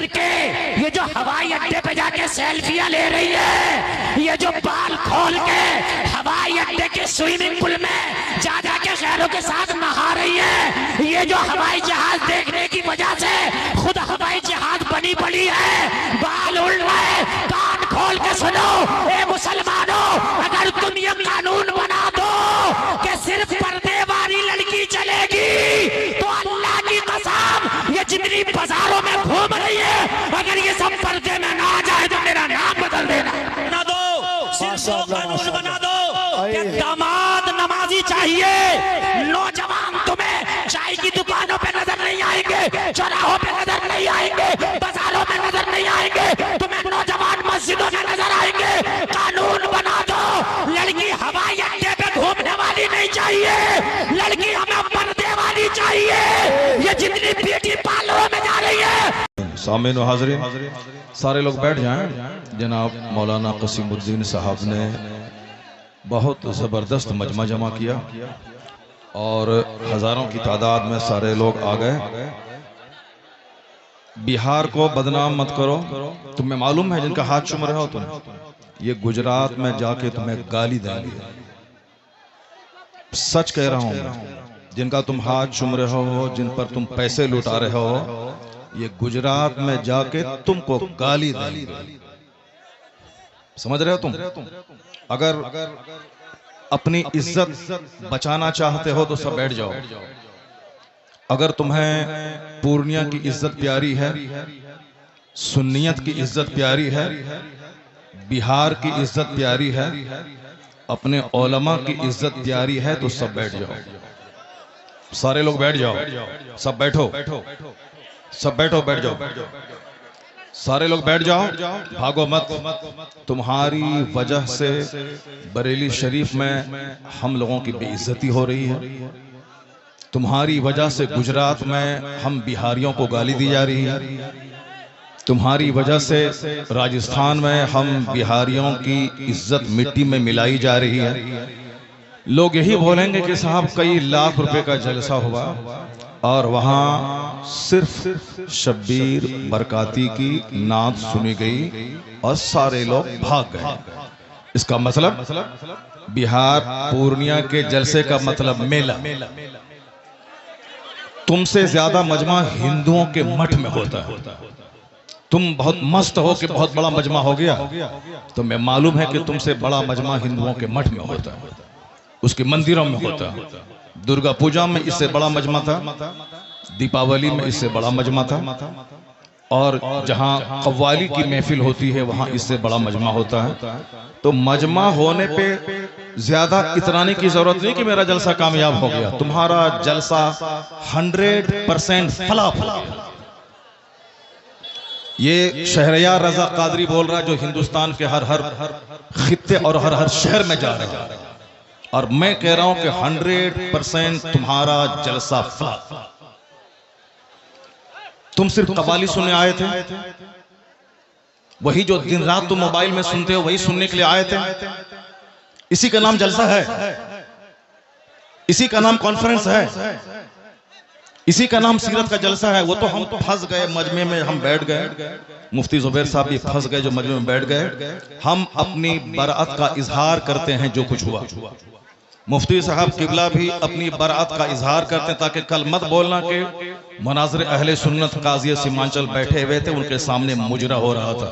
کر کے یہ جو ہوائی اڈے پہ جا کے سیلفیاں لے رہی ہے، یہ جو بال کھول کے ہوائی اڈے کے سوئمنگ پول میں جا جا کے غیروں کے ساتھ نہا رہی ہے، یہ جو ہوائی جہاز دیکھنے کی وجہ سے خود ہوائی جہاز بنی پڑی ہے، بال اڑ رہے، کان کھول کے سنو اے مسلمانوں، اگر تم یہ قانون بنا دو کہ صرف پردے والی لڑکی چلے گی تو اللہ کی قسم یہ جتنی بازاروں میں گھوم رہی ہے اگر یہ سب پردے میں نہ جائے تو میرا نام بدل دینا۔ بنا دو، صرف دو قانون بنا دو کہ داماد نمازی چاہیے، نوجوان تمہیں چائے کی دکانوں پہ نظر نہیں آئیں گے، چوراہوں پہ نظر نہیں آئیں گے، بازاروں میں نظر نہیں آئیں گے، تمہیں نوجوان مسجدوں میں نظر آئیں گے۔ قانون بنا دو، لڑکی ہوائی اڈے پہ گھومنے والی نہیں چاہیے، لڑکی ہمیں پردے والی چاہیے، یہ جتنی بیوٹی پارلروں میں جا رہی ہے۔ سامعین و حاضرین سارے لوگ بیٹھ جائیں۔ جناب مولانا قسیم الدین صاحب نے بہت زبردست مجمع جمع کیا اور ہزاروں کی تعداد میں سارے لوگ آ گئے۔ بہار کو بدنام مت کرو، تمہیں معلوم ہے جن کا ہاتھ چوم رہے ہو تم، یہ گجرات میں جا کے تمہیں گالی دیں گے، سچ کہہ رہا ہوں میں، جن کا تم ہاتھ چوم رہے ہو، جن پر تم پیسے لوٹا رہے ہو، یہ گجرات میں جا کے تم کو گالی دیں گے۔ سمجھ رہے ہو تم؟ اگر اپنی عزت بچانا چاہتے ہو تو سب بیٹھ جاؤ۔ اگر تمہیں پورنیہ کی عزت پیاری ہے، سنیت کی عزت پیاری ہے، بہار کی عزت پیاری ہے، اپنے علماء کی عزت پیاری ہے تو سب بیٹھ جاؤ۔ سارے لوگ بیٹھ جاؤ، سب بیٹھو، سب بیٹھو، بیٹھ جاؤ، سارے لوگ بیٹھ جاؤ، بھاگو مت۔ تمہاری وجہ سے بریلی شریف میں ہم لوگوں کی بے عزتی ہو رہی ہے، تمہاری وجہ سے گجرات میں ہم بہاریوں کو گالی دی جا رہی ہے، تمہاری وجہ سے راجستھان میں ہم بہاریوں کی عزت مٹی میں ملائی جا رہی ہے۔ لوگ یہی بولیں گے کہ صاحب کئی لاکھ روپے کا جلسہ ہوا اور وہاں صرف شبیر برکاتی کی نعت سنی گئی اور سارے لوگ بھاگ گئے۔ اس کا مطلب بہار پورنیہ کے جلسے کا مطلب میلہ۔ تم سے زیادہ مجمع ہندوؤں کے مٹھ میں ہوتا ہے، تم بہت مست ہو کہ بہت بڑا مجمع ہو گیا، تمہیں معلوم ہے کہ تم سے بڑا مجمع ہندوؤں کے مٹھ میں ہوتا ہے، اس کے مندروں میں ہوتا ہے۔ درگا پوجا میں اس سے بڑا مجمع تھا، دیپاولی میں اس سے بڑا مجمع تھا، اور جہاں قوالی کی محفل ہوتی ہے وہاں اس سے بڑا مجمع ہوتا ہے۔ تو مجمع ہونے پہ زیادہ اترانے کی ضرورت نہیں کہ میرا جلسہ کامیاب ہو گیا، تمہارا جلسہ 100% فلاح۔ یہ شہریار رضا قادری بول رہا ہے جو ہندوستان کے ہر خطے اور ہر شہر میں جا رہا ہے، اور میں کہہ رہا ہوں کہ 100% تمہارا جلسہ فلاح۔ تم صرف قوالی سننے آئے تھے، وہی جو دن رات تم موبائل میں سنتے ہو وہی سننے کے لیے آئے تھے، اسی کا نام جلسہ ہے، اسی کا نام کانفرنس ہے، اسی کا نام سیرت کا جلسہ ہے۔ وہ تو ہم پھنس گئے مجمع میں، ہم بیٹھ گئے، مفتی زبیر صاحب بھی پھنس گئے جو مجمع میں بیٹھ گئے۔ ہم اپنی برات کا اظہار کرتے ہیں جو کچھ ہوا، مفتی صاحب قبلہ بھی اپنی برات کا اظہار کرتے ہیں تاکہ کل مت بولنا کہ مناظر اہل سنت قاضی سیمانچل بیٹھے ہوئے تھے، ان کے سامنے مجرا ہو رہا تھا۔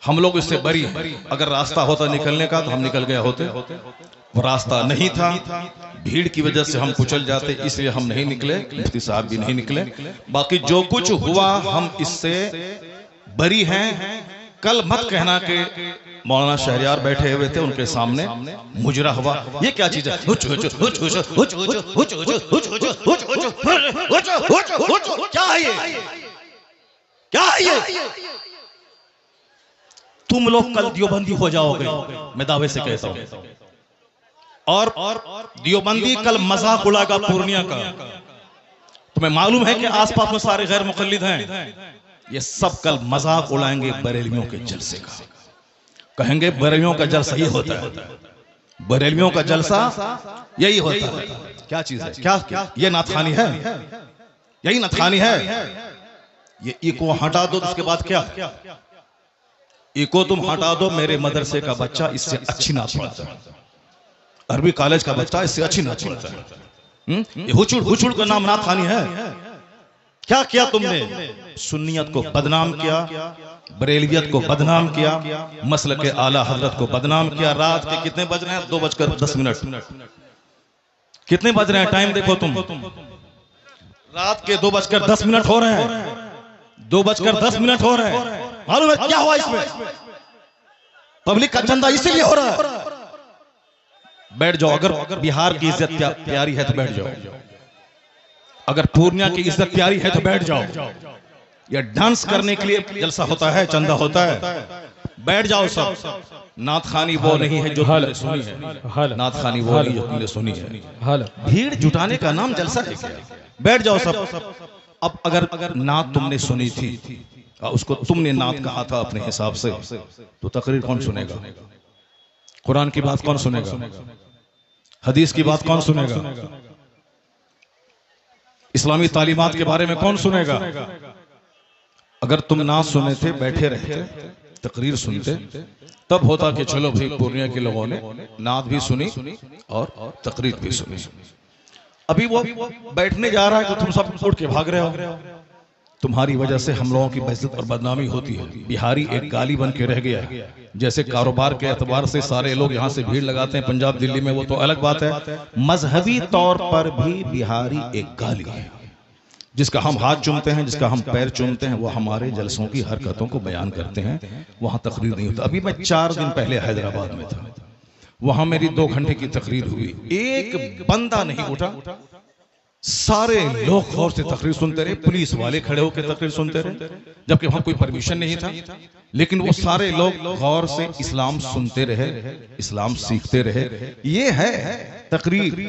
ہم لوگ اس سے بری ہیں، اگر راستہ ہوتا نکلنے کا تو ہم نکل گئے ہوتے، وہ راستہ نہیں تھا، بھیڑ کی وجہ سے ہم کچل جاتے، اس لیے ہم نہیں نکلے، مفتی صاحب بھی نہیں نکلے۔ باقی جو کچھ ہوا ہم اس سے بری ہیں۔ کل مت کہنا کہ مولانا شہریار بیٹھے ہوئے تھے ان کے سامنے مجرا ہوا، یہ کیا چیز ہے؟ کیا ہے یہ؟ تم لوگ کل دیوبندی ہو جاؤ گے، میں دعوے سے کہتا ہوں، اور دیوبندی کل مذاق اڑائے گا پورنیہ کا۔ تمہیں معلوم ہے کہ آس پاس میں سارے غیر مقلد ہیں، یہ سب کل مذاق اڑائیں گے بریلیوں کے جلسے کا، کہیں گے بریلیوں کا جلسہ یہ ہوتا ہے، بریلیوں کا جلسہ یہی ہوتا ہے۔ کیا چیز ہے؟ کیا یہ نعت خوانی ہے؟ یہی نعت خوانی ہے؟ یہ ایکو ہٹا دو اس کے بعد کیا؟ ایکو تم ہٹا دو، میرے مدرسے کا بچہ اس سے اچھی نعت پڑھتا ہے، عربی کالج کا بچہ اس سے اچھی نعت پڑھتا ہے۔ یہ ہچڑ کا نام نعت خوانی ہے؟ کیا کیا تم نے؟ سنیت کو بدنام کیا، بریلویت کو بدنام کیا، مسلک اعلیٰ حضرت کو بدنام کیا۔ رات کے کتنے بج رہے ہیں؟ 2:10۔ کتنے بج رہے ہیں؟ ٹائم دیکھو تم، رات کے 2:10 ہو رہے ہیں، 2:10 ہو رہے ہیں۔ معلوم ہے کیا ہوا اس میں؟ پبلک کا چندہ اسی لیے ہو رہا ہے۔ بیٹھ جاؤ، اگر بہار کی عزت پیاری ہے تو بیٹھ جاؤ، اگر پورنیہ کی عزت پیاری ہے تو بیٹھ جاؤ۔ یہ ڈانس کرنے کے لیے جلسہ ہوتا ہے، چندہ ہوتا ہے، بیٹھ جاؤ سب۔ نعت خوانی وہ نہیں ہے جو تم نے سنی ہے، نعت خوانی وہ نہیں جو تم نے سنی ہے۔ بھیڑ جٹانے کا نام جلسہ ہے کیا؟ بیٹھ جاؤ سب۔ اب اگر نعت تم نے سنی تھی، اس کو تم نے نعت کہا تھا اپنے حساب سے، تو تقریر کون سنے گا؟ قرآن کی بات کون سنے گا؟ حدیث کی بات کون سنے گا؟ اسلامی تعلیمات کے بارے میں کون سنے گا؟ اگر تم نعت سنے تھے، بیٹھے رہتے، تقریر سنتے، تب ہوتا کہ چلو بھائی پورنیہ کے لوگوں نے نعت بھی سنی اور تقریر بھی سنی۔ ابھی وہ بیٹھنے جا رہا ہے تو تم سب اٹھ کے بھاگ رہے ہو۔ تمہاری وجہ سے ہم لوگوں کی بےعزت اور بدنامی ہوتی ہے۔ بہاری ایک گالی بن کے رہ گیا ہے۔ جیسے کاروبار کے اعتبار سے سارے لوگ یہاں سے بھیڑ لگاتے ہیں پنجاب دلی میں، وہ تو الگ بات ہے، مذہبی طور پر بھی بہاری ایک گالی ہے۔ جس کا ہم ہاتھ چومتے ہیں، جس کا ہم پیر چومتے ہیں، وہ ہمارے جلسوں کی حرکتوں کو بیان کرتے ہیں، وہاں تقریر نہیں ہوتا۔ ابھی میں 4 دن پہلے حیدرآباد میں تھا، وہاں میری 2 گھنٹے کی تقریر ہوئی، ایک بندہ نہیں اٹھا، سارے لوگ غور سے تقریر سنتے رہے، پولیس والے کھڑے ہو کے تقریر سنتے رہے، جبکہ وہاں کوئی پرمیشن نہیں تھا، لیکن وہ سارے لوگ غور سے اسلام سنتے رہے، اسلام سیکھتے رہے۔ یہ ہے تقریر،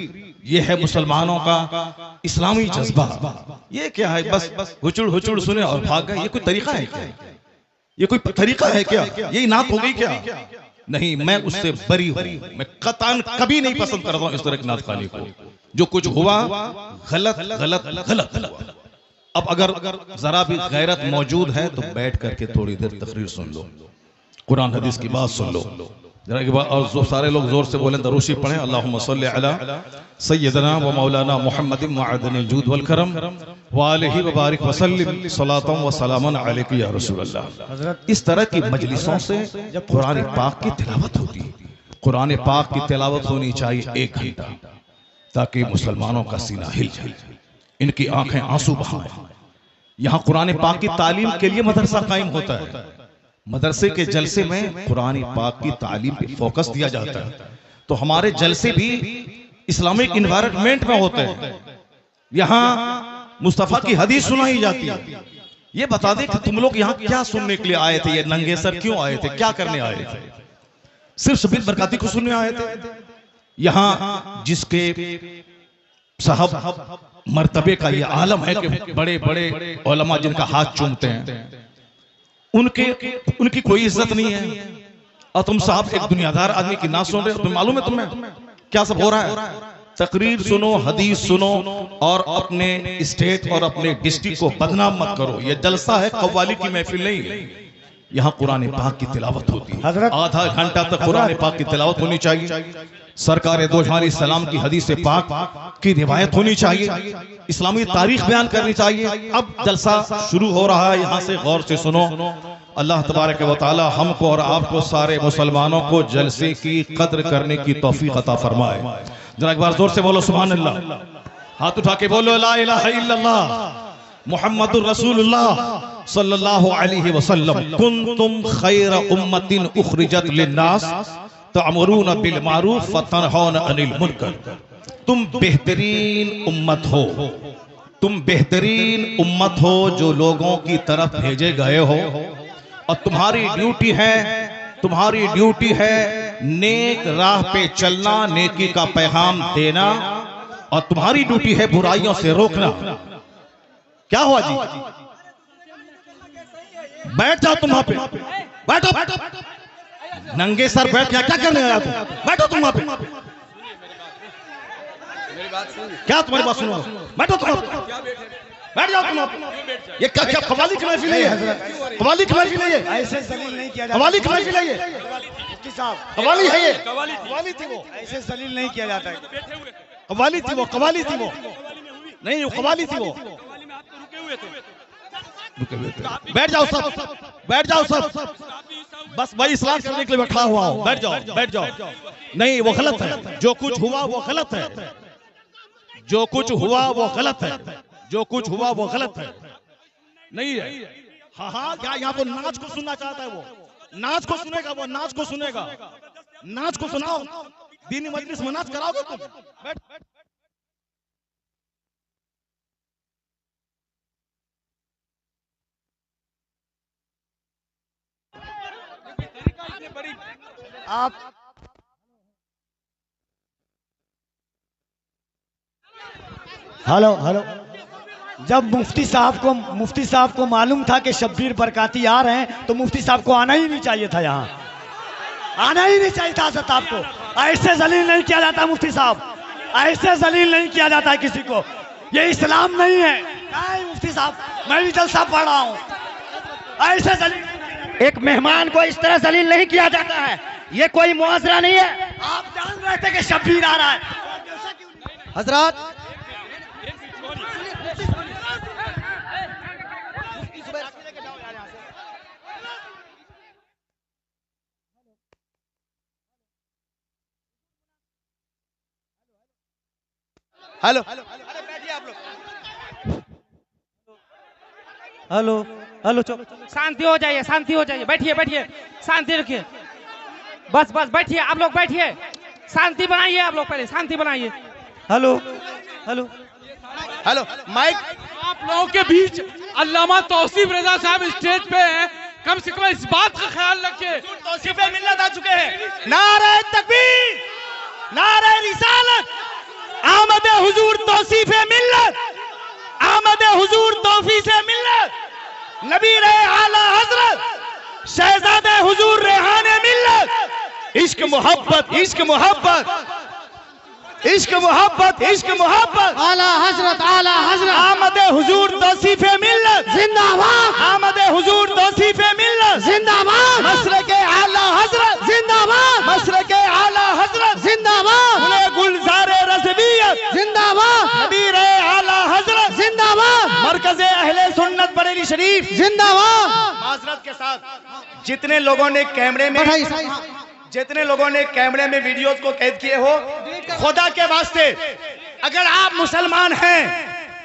یہ ہے مسلمانوں کا اسلامی جذبہ۔ یہ کیا ہے؟ بس ہچڑ سنے اور بھاگ گئے۔ یہ کوئی طریقہ ہے کیا؟ یہ کوئی طریقہ ہے کیا؟ یہی نعت ہو گئی کیا؟ نہیں، میں اس سے بری ہوں۔ میں قطعاً کبھی نہیں پسند کرتا ہوں اس طرح کی نعت خوانی کو۔ جو کچھ ہوا غلط ہوا۔ اب اگر ذرا بھی غیرت موجود ہے تو بیٹھ کر کے تھوڑی دیر تقریر سن لو، قرآن حدیث کی بات سن لو، اور سارے لوگ زور سے بولیں، دروشی پڑھیں، اللہم صلی علی سیدنا و مولانا محمد معدن الجود والکرم وآلہ وبارک وسلم صلاۃ و سلاما علیک یا رسول اللہ۔ اس طرح کی مجلسوں سے قرآن پاک کی تلاوت ہوتی ہے۔ قرآن پاک کی تلاوت ہونی چاہیے 1 گھنٹہ، تاکہ مسلمانوں کا سینہ ہل جائے، ان کی آنکھیں آنسو بہائیں۔ یہاں قرآن پاک کی تعلیم کے لیے مدرسہ قائم ہوتا ہے، مدرسے کے جلسے میں قرآن پاک کی تعلیم پہ فوکس دیا جاتا ہے، تو ہمارے جلسے بھی اسلامک انوائرمنٹ میں ہوتے ہیں۔ یہاں مصطفیٰ کی حدیث سنائی جاتی ہے۔ یہ بتا دیں کہ تم لوگ یہاں کیا سننے کے لیے آئے تھے؟ یہ ننگے سر کیوں آئے تھے؟ کیا کرنے آئے تھے؟ صرف شبیر برکاتی کو سننے آئے تھے؟ یہاں جس کے صاحب مرتبے کا یہ عالم ہے کہ بڑے بڑے علماء جن کا ہاتھ چومتے ہیں، ان کی کوئی عزت نہیں ہے، اور تم صاحب ایک دنیادار آدمی کی نعت سن رہے ہو۔ معلوم ہے تمہیں کیا سب ہو رہا ہے؟ تقریر سنو، حدیث سنو، اور اپنے اسٹیٹ اور اپنے ڈسٹرکٹ کو بدنام مت کرو۔ یہ جلسہ ہے، قوالی کی محفل نہیں ہے۔ یہاں قرآن پاک کی تلاوت ہوتی ہے، آدھا گھنٹہ تک قرآن پاک کی تلاوت ہونی چاہیے، سرکار دو جہاں علیہ السلام کی حدیث پاک کی روایت ہونی چاہیے، اسلامی تاریخ بیان کرنی چاہیے۔ اب جلسہ شروع ہو رہا ہے، یہاں سے غور سے سنو۔ اللہ تبارک و تعالی ہم کو اور آپ کو سارے مسلمانوں کو جلسے کی قدر کرنے کی توفیق عطا فرمائے۔ ذرا ایک بار زور سے بولو سبحان اللہ، ہاتھ اٹھا کے بولو لا الہ الا اللہ محمد الرسول اللہ صلی اللہ علیہ وسلم۔ کنتم خیر امت اخرجت للناس تعمرون بالمعروف وتنہون عن المنکر۔ تم بہترین امت ہو، تم بہترین امت ہو جو لوگوں کی طرف بھیجے گئے ہو، اور تمہاری ڈیوٹی ہے نیک راہ پہ چلنا، نیکی کا پیغام دینا، اور تمہاری ڈیوٹی ہے برائیوں سے روکنا۔ کیا ہوا جی؟ بیٹھ جاؤ تم وہاں پہ، بیٹھو ننگے سر بیٹھ کیا کرنے آیا تم؟ بیٹھو تم وہاں پہ، کیا تمہاری بات سنو؟ بیٹھو تم وہاں پہ، بیٹھ جاؤ تم. یہ کیا قوالی کی محفل ہے؟ قوالی کی محفل ہے؟ ایسے ذلیل نہیں کیا جاتا. قوالی کی محفل ہے؟ مفتی صاحب قوالی ہے یہ؟ قوالی تھی وہ. ایسے ذلیل نہیں کیا جاتا ہے. قوالی تھی وہ. قوالی تھی وہ. نہیں قوالی تھی وہ. بیٹھ جاؤ سب. بیٹھ جاؤ سب. بس بھائی اصلاح کرنے کے لیے بیٹھا ہوا ہوں. بیٹھ جاؤ. بیٹھ جاؤ. نہیں وہ غلط ہے. جو کچھ ہوا وہ غلط ہے. جو کچھ ہوا وہ غلط ہے. جو کچھ ہوا وہ غلط ہے. نہیں ہے. ہاں ہاں کیا یہاں کو ناچ کو سننا چاہتا ہے وہ؟ ناچ کو سنے گا وہ. ناچ کو سنے گا. ناچ کو سناؤ. دینی مجلس میں ناچ کراؤ گے تم؟ بیٹھ. آپ ہلو ہلو. جب مفتی صاحب کو معلوم تھا کہ شبیر برکاتی آ رہے ہیں تو مفتی صاحب کو آنا ہی نہیں چاہیے تھا. یہاں آنا ہی نہیں چاہیے تھا. حضرت آپ کو ایسے ذلیل نہیں کیا جاتا. مفتی صاحب ایسے ذلیل نہیں کیا جاتا ہے کسی کو. یہ اسلام نہیں ہے. نہیں مفتی صاحب میں بھی جلسہ پڑھ رہا ہوں. ایسے ذلیل ایک مہمان کو اس طرح ذلیل نہیں کیا جاتا ہے. یہ کوئی معاذرہ نہیں ہے. آپ جان رہے تھے کہ شبیر آ رہا ہے. حضرات ہلو ہلو ہلو. شانتی ہو جائیے. شانتی ہو جائیے. بیٹھیے. بیٹھیے. شانتی رکھیے. بس بس بیٹھیے. آپ لوگ بیٹھیے. شانتی بنائیے. آپ لوگ پہلے شانتی بنائیے. Hello hello hello. مائک آپ لوگوں کے بیچ علامہ توصیف رضا صاحب اسٹیج پہ ہیں. کم سے کم اس بات کا خیال رکھیں. توصیف ملت آ چکے ہیں. نعرہ تکبیر. نعرہ رسالت. آمد حضور توصیف ملت. آمد حضور توفیق ملت. نبی اعلی حضرت شہزادہ حضور ریحان ملت. عشق محبت. عشق محبت. عشق محبت. عشق محبت. اعلی حضرت. اعلی حضرت. آمد حضور توصیف ملت. زندہ باد. آمد حضور توصیف ملت. زندہ باد. مسلک اعلی حضرت. زندہ باد. مسلک اعلی حضرت. زندہ باد. گلزار رضویت. زندہ باد. نبی اعلی حضرت. زندہ باد. مرکز اہل سنت بریلی شریف. زندہ باد. معذرت کے ساتھ جتنے لوگوں نے کیمرے میں ویڈیوز کو قید کیے ہو، خدا کے واسطے اگر آپ مسلمان ہیں،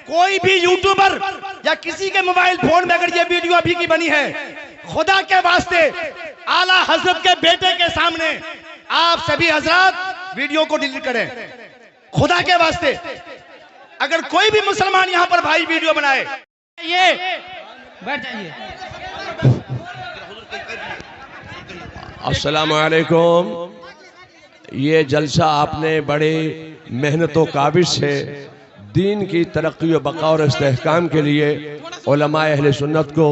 کوئی بھی یوٹیوبر یا کسی کے موبائل فون میں اگر یہ ویڈیو ابھی کی بنی ہے، خدا کے واسطے اعلیٰ حضرت کے بیٹے کے سامنے آپ سبھی حضرات ویڈیو کو ڈیلیٹ کریں. خدا کے واسطے اگر کوئی بھی مسلمان یہاں پر بھائی ویڈیو بنائے. یہ بیٹھ جائیے. السلام علیکم. یہ جلسہ آپ نے بڑے محنت و کاوش سے دین کی ترقی و بقا اور استحکام کے لیے علماء اہل سنت کو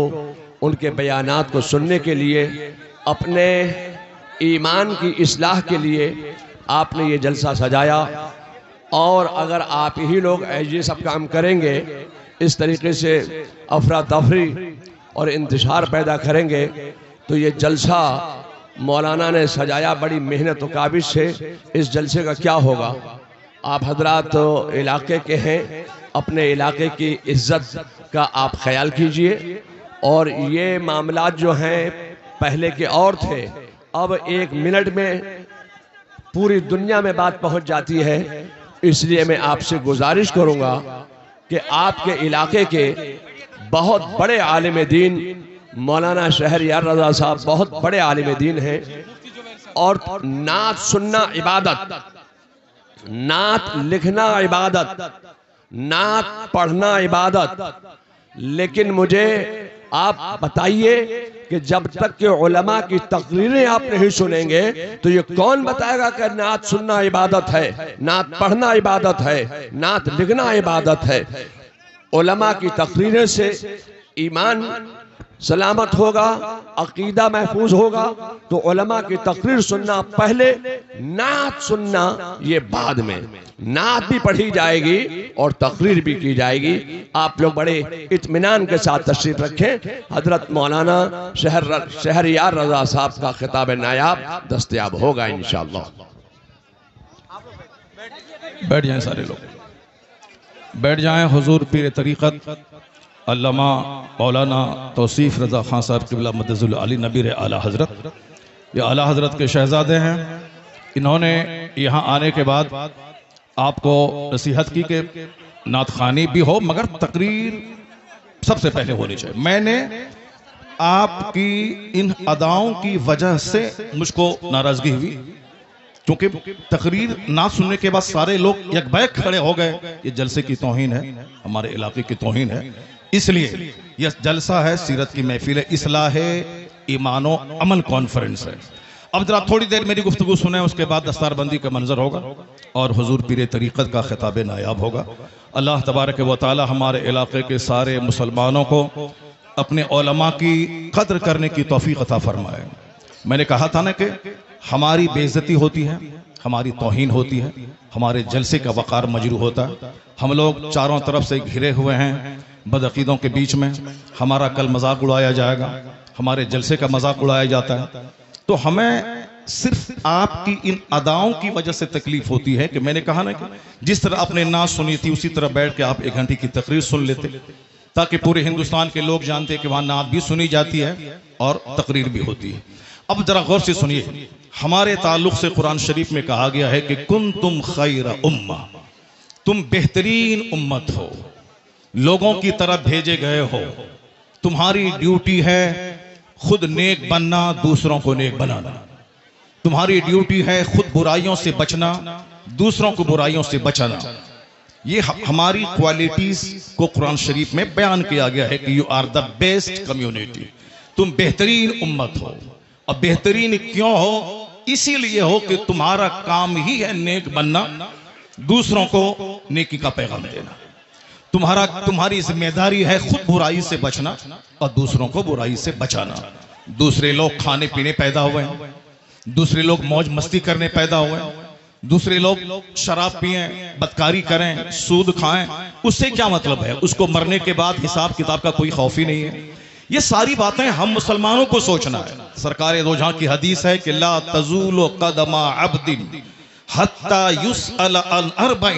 ان کے بیانات کو سننے کے لیے اپنے ایمان کی اصلاح کے لیے آپ نے یہ جلسہ سجایا. اور اگر آپ ہی لوگ یہ سب کام کریں گے، اس طریقے سے افراتفری اور انتشار پیدا کریں گے، تو یہ جلسہ مولانا نے سجایا بڑی محنت و کاوش سے. اس جلسے کا کیا ہوگا؟ آپ حضرات علاقے کے ہیں، اپنے علاقے کی عزت کا آپ خیال کیجئے. اور یہ معاملات جو ہیں پہلے کے اور تھے، اب 1 منٹ میں پوری دنیا میں بات پہنچ جاتی ہے. اس لیے میں آپ سے گزارش کروں گا کہ آپ کے علاقے کے بہت بڑے عالم دین مولانا شہریار رضا صاحب بہت بڑے عالم دین ہیں، اور نعت سننا عبادت، نعت لکھنا عبادت، نعت پڑھنا عبادت. لیکن مجھے آپ بتائیے کہ جب تک کہ علماء کی تقریریں آپ نہیں سنیں گے تو یہ کون بتائے گا کہ نعت سننا عبادت ہے، نعت پڑھنا عبادت ہے، نعت لکھنا عبادت ہے؟ علماء کی تقریریں سے ایمان سلامت ہوگا، عقیدہ محفوظ ہوگا، تو علماء کی تقریر سننا پہلے، نعت سننا یہ بعد میں۔ نعت بھی پڑھی جائے گی اور تقریر بھی کی جائے گی۔ آپ لوگ بڑے اطمینان کے ساتھ تشریف رکھیں۔ حضرت مولانا شہریار رضا صاحب کا خطاب نایاب دستیاب ہوگا انشاءاللہ۔ بیٹھ جائیں سارے لوگ، بیٹھ جائیں۔ حضور پیر طریقت علامہ مولانا توصیف رضا خان صاحب قبلہ مدظ العلی نبیر اعلیٰ حضرت، یہ اعلیٰ حضرت کے شہزادے ہیں۔ انہوں نے یہاں آنے کے بعد آپ کو نصیحت کی کہ نعت خوانی بھی ہو مگر تقریر سب سے پہلے ہونی چاہیے۔ میں نے آپ کی ان اداؤں کی وجہ سے مجھ کو ناراضگی ہوئی، کیونکہ تقریر نہ سننے کے بعد سارے لوگ یک بیک کھڑے ہو گئے۔ یہ جلسے کی توہین ہے، ہمارے علاقے کی توہین ہے۔ اس لیے یہ جلسہ ہے، سیرت کی محفل ہے، اصلاح ایمان و عمل کانفرنس ہے۔ اب ذرا تھوڑی دیر میری گفتگو سنیں، اس کے بعد دستار بندی کا منظر ہوگا اور حضور پیر طریقت کا خطاب نایاب ہوگا۔ اللہ تبارک و تعالی ہمارے علاقے کے سارے مسلمانوں کو اپنے علماء کی قدر کرنے کی توفیق عطا فرمائے۔ میں نے کہا تھا نا کہ ہماری بے عزتی ہوتی ہے، ہماری توہین ہوتی ہے، ہمارے جلسے کا وقار مجروح ہوتا ہے۔ ہم لوگ چاروں طرف سے گھرے ہوئے ہیں بدعقیدوں کے بیچ میں، ہمارا کل مذاق اڑایا جائے گا، ہمارے جلسے کا مذاق اڑایا جاتا ہے۔ تو ہمیں صرف آپ کی ان اداؤں کی وجہ سے تکلیف ہوتی ہے کہ میں نے کہا نا کہ جس طرح آپ نے نعت سنی تھی اسی طرح بیٹھ کے آپ 1 گھنٹے کی تقریر سن لیتے، تاکہ پورے ہندوستان کے لوگ جانتے کہ وہاں نعت بھی سنی جاتی ہے اور تقریر بھی ہوتی ہے۔ اب ذرا غور سے سنیے، ہمارے تعلق سے قرآن شریف میں کہا گیا ہے کہ کنتم خیر امہ، تم بہترین امت ہو، لوگوں کی طرف بھیجے گئے ہو، تمہاری ڈیوٹی ہے خود نیک بننا، دوسروں کو نیک بنانا، تمہاری ڈیوٹی ہے خود برائیوں سے بچنا، دوسروں کو برائیوں سے بچانا۔ یہ ہماری کوالٹیز کو قرآن شریف میں بیان کیا گیا ہے کہ you are the best community, تم بہترین امت ہو۔ اب بہترین کیوں ہو؟ اسی لیے ہو کہ تمہارا کام ہی ہے نیک بننا، دوسروں کو نیکی کا پیغام دینا۔ تمہاری ذمہ داری ہے خود برائی سے بچنا اور دوسروں کو برائی سے بچانا۔ دوسرے لوگ کھانے پینے پیدا ہوئے ہیں، دوسرے لوگ موج مستی کرنے پیدا ہوئے ہیں، دوسرے لوگ شراب پئیں، بدکاری کریں، سود کھائیں، اس سے کیا مطلب ہے؟ اس کو مرنے کے بعد حساب کتاب کا کوئی خوف ہی نہیں ہے۔ یہ ساری باتیں ہم مسلمانوں کو سوچنا ہے۔ سرکار دو جہاں کی حدیث ہے کہ لا تزول قدم عبد حتی یسأل عن اربع۔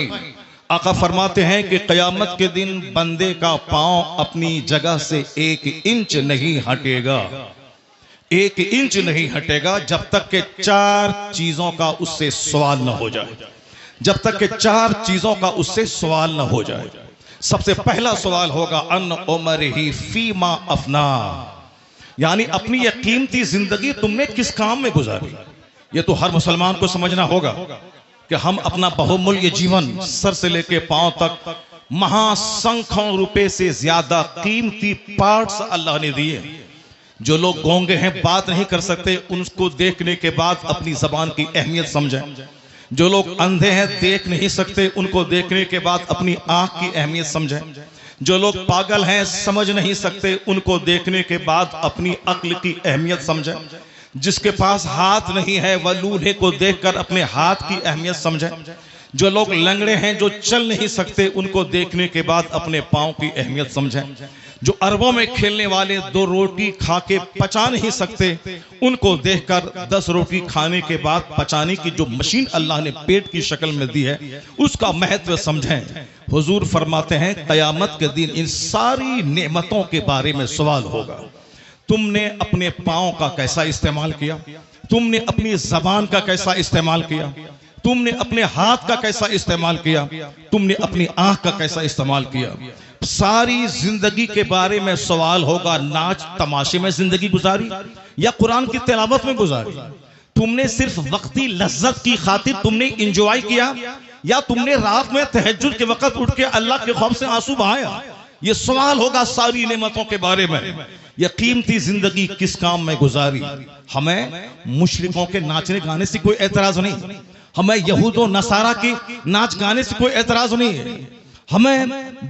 آقا فرماتے ہیں کہ قیامت کے دن بندے کا پاؤں اپنی جگہ سے 1 انچ نہیں ہٹے گا، 1 انچ نہیں ہٹے گا جب تک کہ 4 چیزوں کا اس سے سوال نہ ہو جائے، جب تک کہ 4 چیزوں کا اس سے سوال نہ ہو جائے۔ سب سے پہلا سوال ہوگا ان عمرہ فیما افنا، یعنی اپنی یہ قیمتی زندگی تم نے کس کام میں گزاری۔ یہ تو ہر مسلمان کو سمجھنا ہوگا کہ ہم اپنا بہمولیہ جیون سر سے لے کے پاؤں تک مہاسنکھوں روپے سے زیادہ قیمتی پارٹس اللہ نے دیے۔ جو لوگ گونگے ہیں، بات نہیں کر سکتے، ان کو دیکھنے کے بعد اپنی زبان کی اہمیت سمجھیں۔ جو لوگ اندھے ہیں، دیکھ نہیں سکتے، ان کو دیکھنے کے بعد اپنی آنکھ کی اہمیت سمجھیں۔ جو لوگ پاگل ہیں، سمجھ نہیں سکتے، ان کو دیکھنے کے بعد اپنی عقل کی اہمیت سمجھیں۔ جس کے پاس ہاتھ نہیں ہے وہ لولہے کو دیکھ کر اپنے ہاتھ کی اہمیت سمجھیں۔ جو لوگ لنگڑے ہیں، جو چل نہیں سکتے، ان کو دیکھنے کے بعد اپنے پاؤں کی اہمیت سمجھیں۔ جو اربوں میں کھیلنے والے 2 روٹی کھا کے پچا نہیں سکتے، ان کو دیکھ کر 10 روٹی کھانے کے بعد پچانے کی جو مشین اللہ نے پیٹ کی شکل میں دی ہے، اس کا مہتو سمجھیں۔ حضور فرماتے ہیں قیامت کے دن ان ساری نعمتوں کے بارے میں سوال ہوگا۔ تم نے اپنے پاؤں کا کیسا استعمال کیا؟ تم نے اپنی زبان کا کیسا استعمال کیا؟ تم نے اپنے ہاتھ کا کیسا استعمال کیا؟ تم نے اپنی آنکھ کا کیسا استعمال کیا؟ ساری زندگی کے بارے میں سوال ہوگا۔ ناچ تماشے میں زندگی گزاری یا قرآن کی تلاوت میں گزاری؟ تم نے صرف وقتی لذت کی خاطر تم نے انجوائے کیا یا تم نے رات میں تہجد کے وقت اٹھ کے اللہ کے خوف سے آنسو بہایا؟ یہ سوال ہوگا ساری نعمتوں کے بارے میں۔ یہ قیمتی زندگی کس کام میں گزاری؟ ہمیں مشرکوں کے ناچنے گانے سے کوئی اعتراض نہیں، ہمیں یہود و نصارہ کے ناچ گانے سے کوئی اعتراض نہیں ہے، ہمیں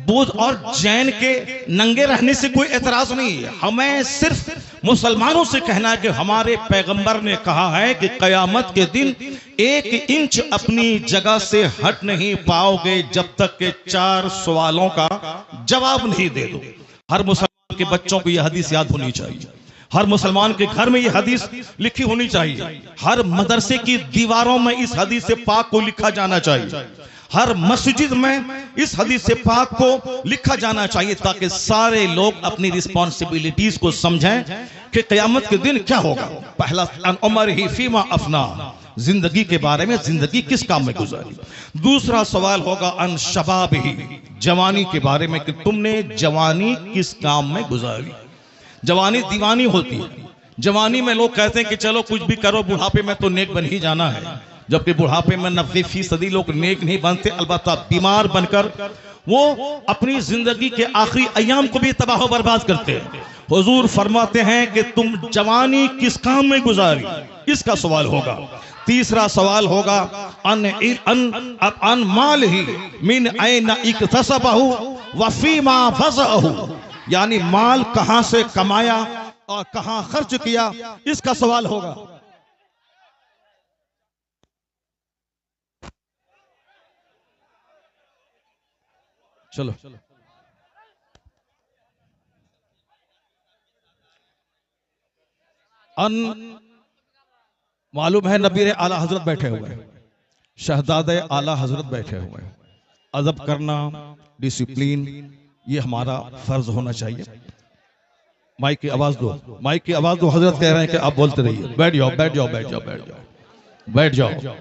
بدھ اور جین کے ننگے رہنے سے کوئی اعتراض نہیں ہے. ہمیں صرف مسلمانوں سے کہنا ہے کہ ہمارے پیغمبر نے کہا ہے کہ قیامت کے دن 1 انچ اپنی جگہ سے ہٹ نہیں پاؤ گے جب تک کہ 4 سوالوں کا جواب نہیں دے دو. ہر مسلمان کے بچوں کو یہ حدیث یاد ہونی چاہیے. ہر مسلمان کے گھر میں یہ حدیث لکھی ہونی چاہیے. ہر مدرسے کی دیواروں میں اس حدیث پاک کو لکھا جانا چاہیے. ہر مسجد میں اس حدیث پاک کو لکھا جانا چاہیے تاکہ سارے لوگ اپنی ریسپانسبلٹیز کو سمجھیں کہ قیامت کے دن کیا ہوگا. پہلا ان عمر ہی فیما افنا، زندگی کے بارے میں زندگی کس کام میں گزاری. دوسرا سوال ہوگا ان شباب ہی، جوانی کے بارے میں کہ تم نے جوانی کس کام میں گزاری. جوانی دیوانی ہوتی ہے. جوانی میں لوگ کہتے ہیں کہ چلو کچھ بھی کرو، بڑھاپے میں تو نیک بن ہی جانا ہے. جبکہ بڑھاپے میں 90% لوگ نیک نہیں بنتے، البتہ بیمار بن کر وہ اپنی زندگی کے آخری ایام کو بھی تباہ و برباد کرتے ہیں. حضور فرماتے ہیں کہ تم جوانی کس کام میں گزاری، اس کا سوال ہوگا. تیسرا سوال ہوگا ان مال ہی من این اکتسبہ وفیما وضعہ، یعنی مال کہاں سے کمایا اور کہاں خرچ کیا، اس کا سوال ہوگا. چلو معلوم ہے نبی اعلیٰ حضرت بیٹھے ہوئے ہیں، شہزادہ اعلیٰ حضرت بیٹھے ہوئے ہیں. ادب کرنا، ڈسپلین، یہ ہمارا فرض ہونا چاہیے. مائک کی آواز دو، مائک کی آواز دو. حضرت کہہ رہے ہیں کہ آپ بولتے رہیے. بیٹھ جاؤ بیٹھ جاؤ بیٹھ جاؤ بیٹھ جاؤ بیٹھ جاؤ.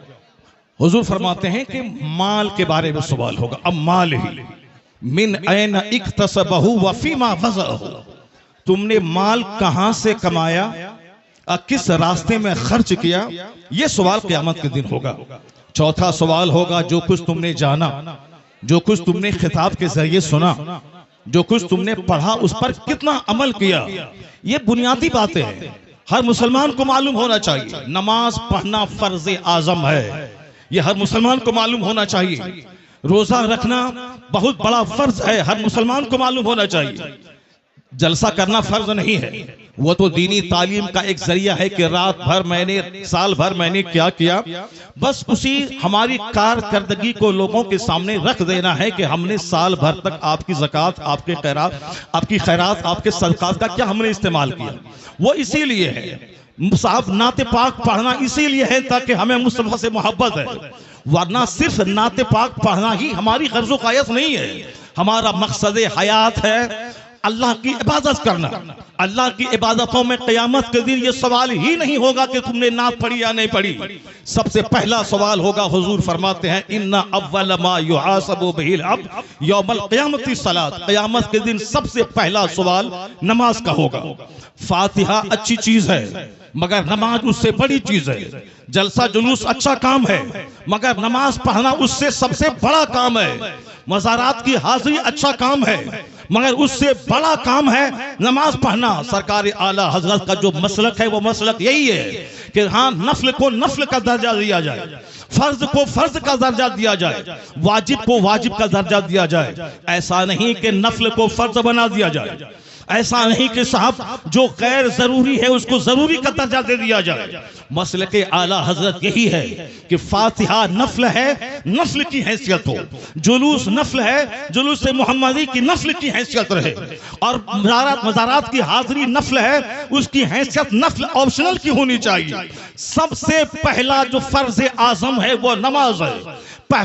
حضور فرماتے ہیں کہ مال کے بارے میں سوال ہوگا. اب مال ہی من این اکتسبہ وفیما وضعہ، تم نے مال کہاں سے کمایا، کس راستے میں خرچ کیا، یہ سوال قیامت کے دن ہوگا. چوتھا سوال ہوگا جو کچھ تم نے جانا، جو کچھ تم نے خطاب کے ذریعے سنا، جو کچھ تم نے پڑھا، اس پر کتنا عمل کیا. یہ بنیادی باتیں ہیں، ہر مسلمان کو معلوم ہونا چاہیے. نماز پڑھنا فرض اعظم ہے، یہ ہر مسلمان کو معلوم ہونا چاہیے. روزہ رکھنا بہت بڑا فرض ہے، ہر مسلمان کو معلوم ہونا چاہیے. جلسہ کرنا فرض نہیں ہے، وہ تو دینی تعلیم کا ایک ذریعہ ہے کہ رات بھر میں نے، سال بھر میں نے کیا کیا، بس اسی ہماری کارکردگی کو لوگوں کے سامنے رکھ دینا ہے کہ ہم نے سال بھر تک آپ کی زکوٰۃ، آپ کے خیرات، آپ کی خیرات، آپ کے صدقات کا کیا ہم نے استعمال کیا. وہ اسی لیے ہے صاحب نعت پاک پڑھنا، اسی لیے ہے تاکہ ہمیں مصطفیٰ سے محبت ہے. ورنہ صرف نعت پاک پڑھنا ہی ہماری غرض و قایت نہیں ہے. ہمارا مقصد حیات ہے اللہ کی عبادت کرنا. اللہ کی عبادتوں میں قیامت کے دن یہ سوال ہی نہیں ہوگا کہ تم نے نعت پڑھی یا نہیں پڑھی. سب سے پہلا سوال ہوگا، حضور فرماتے ہیں ان اول ما یحاسب بہ العبد یوم القیامت الصلاۃ، قیامت کے دن سب سے پہلا سوال نماز کا ہوگا. فاتحہ اچھی چیز ہے مگر نماز اس سے بڑی چیز ہے. جلسہ جلوس اچھا کام ہے مگر نماز پڑھنا اس سے سب سے بڑا کام ہے. مزارات کی حاضری اچھا کام ہے مگر اس سے بڑا کام ہے نماز پڑھنا. سرکار اعلیٰ حضرت کا جو مسلک ہے وہ مسلک یہی ہے کہ ہاں نفل کو نفل کا درجہ دیا جائے، فرض کو فرض کا درجہ دیا جائے، واجب کو واجب کا درجہ دیا جائے. ایسا نہیں کہ نفل کو فرض بنا دیا جائے، ایسا نہیں کہ صاحب جو غیر ضروری ہے اس کو ضروری کا درجہ دے دیا جائے. مسلک اعلیٰ حضرت یہی ہے کہ فاتحہ نفل ہے، نفل کی حیثیت ہو. جلوس نفل ہے، جلوس محمدی کی نفل کی حیثیت رہے. اور مزارات کی حاضری نفل ہے، اس کی حیثیت نفل آپشنل کی ہونی چاہیے. سب سے پہلا جو فرض اعظم ہے وہ نماز ہے.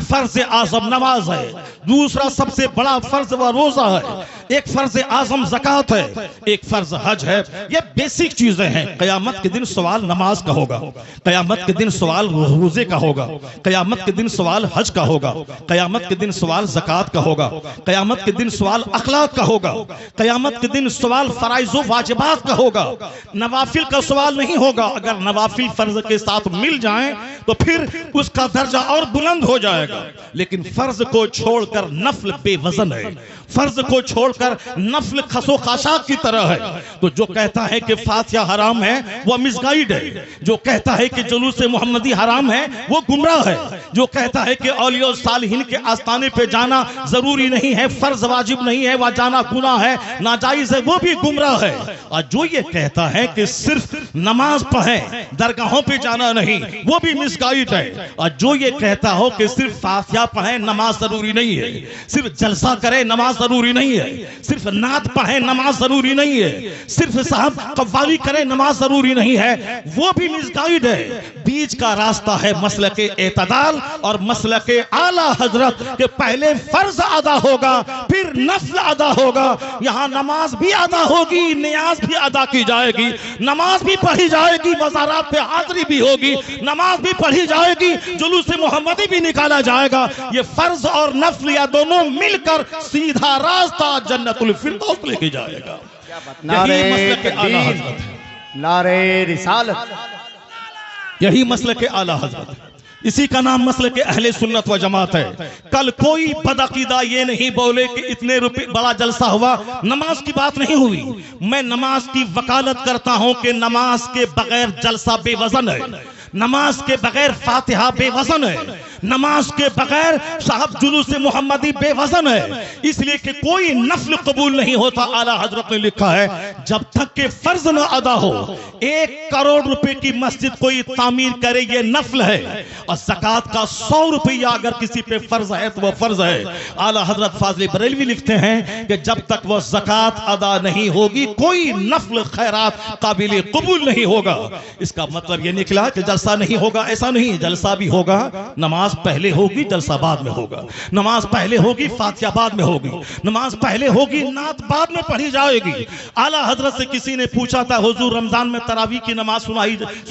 فرض اعظم نماز ہے. دوسرا سب سے بڑا فرض وہ روزہ ہے. ایک فرض اعظم زکوٰۃ ہے، ایک فرض حج ہے. یہ بیسک چیزیں ہیں. قیامت کے دن سوال نماز کا ہوگا، قیامت کے دن سوال روزے کا ہوگا، قیامت کے دن سوال حج کا ہوگا، قیامت کے دن سوال زکوٰۃ کا ہوگا، قیامت کے دن سوال اخلاق کا ہوگا، قیامت کے دن سوال فرائض و واجبات کا ہوگا. نوافل کا سوال نہیں ہوگا. اگر نوافل فرض کے ساتھ مل جائیں تو پھر اس کا درجہ اور بلند ہو جائے گا. لیکن فرض کو چھوڑ کر نفل بے وزن ہے. فرض کو چھوڑ کر نفل خس و خاشاک کی طرح ہے. تو جو کہتا ہے کہ فاتحہ حرام ہے وہ مس گائیڈ ہے. جو کہتا ہے کہ جلوس محمدی حرام ہے وہ گمراہ ہے. جو کہتا ہے کہ اولیاء و صالحین کے آستانے پہ جانا ضروری نہیں ہے, فرض واجب نہیں ہے, وہاں جانا گناہ ہے, ناجائز ہے, وہ بھی گمراہ ہے. اور جو یہ کہتا ہے کہ صرف نماز پڑھیں درگاہوں پہ جانا نہیں, وہ بھی مس گائیڈ ہے. اور جو یہ کہتا ہو کہ صرف فاتحہ پڑھیں نماز ضروری نہیں ہے, صرف جلسہ کریں نماز ضروری نہیں ہے, صرف نعت پڑھیں نماز ضروری نہیں ہے, صرف صاحب قوالی کریں نماز ضروری نہیں ہے, وہ بھی مس گائیڈ ہے. بیچ کا راستہ ہے مسلک اعتدال اور مسلک اعلیٰ حضرت کہ پہلے فرض ادا ہوگا پھر نفل ادا ہوگا. یہاں نماز بھی ادا ہوگی, نیاز بھی ادا کی جائے گی, نماز بھی پڑھی جائے گی, مزارات پہ حاضری بھی ہوگی, نماز بھی پڑھی جائے گی, جلوس محمدی بھی نکالا جائے گا. یہ فرض اور نفل یا دونوں مل کر سیدھا راستہ جنت الفردوس لے کے جائے گا. یہی مسلک اعلیٰ حضرت ہے, نعرے رسالت. یہی مسلک اعلیٰ حضرت ہے. اسی کا نام مسلک اہل سنت و جماعت ہے. کل کوئی بدعقیدہ یہ نہیں بولے کہ اتنے روپے بڑا جلسہ ہوا, نماز کی بات نہیں ہوئی. میں نماز کی وکالت کرتا ہوں کہ نماز کے بغیر جلسہ بے وزن ہے, نماز کے بغیر فاتحہ بے وزن ہے, نماز کے بغیر صاحب جلوس محمدی بے وزن ہے. اس لیے کہ کوئی نفل قبول نہیں ہوتا. اعلیٰ حضرت نے لکھا ہے جب تک کہ فرض نہ ادا ہو. 1 کروڑ روپے کی مسجد کوئی تعمیر کرے یہ نفل ہے, اور زکوٰۃ کا 100 روپیہ اگر کسی پہ فرض ہے تو وہ فرض ہے. اعلیٰ حضرت فاضل بریلوی لکھتے ہیں کہ جب تک وہ زکوٰۃ ادا نہیں ہوگی کوئی نفل خیرات قابل قبول نہیں ہوگا. اس کا مطلب یہ نکلا کہ جلسہ نہیں ہوگا, ایسا نہیں. جلسہ بھی ہوگا, نماز پہلے ہوگی, جلسہ بعد میں ہوگا. نماز پہلے ہوگی, فاتحہ بعد میں ہوگی. نماز پہلے ہوگی, نعت بعد میں پڑھی جائے گی. اعلیٰ حضرت سے کسی نے پوچھا تھا حضور رمضان میں تراویح کی نماز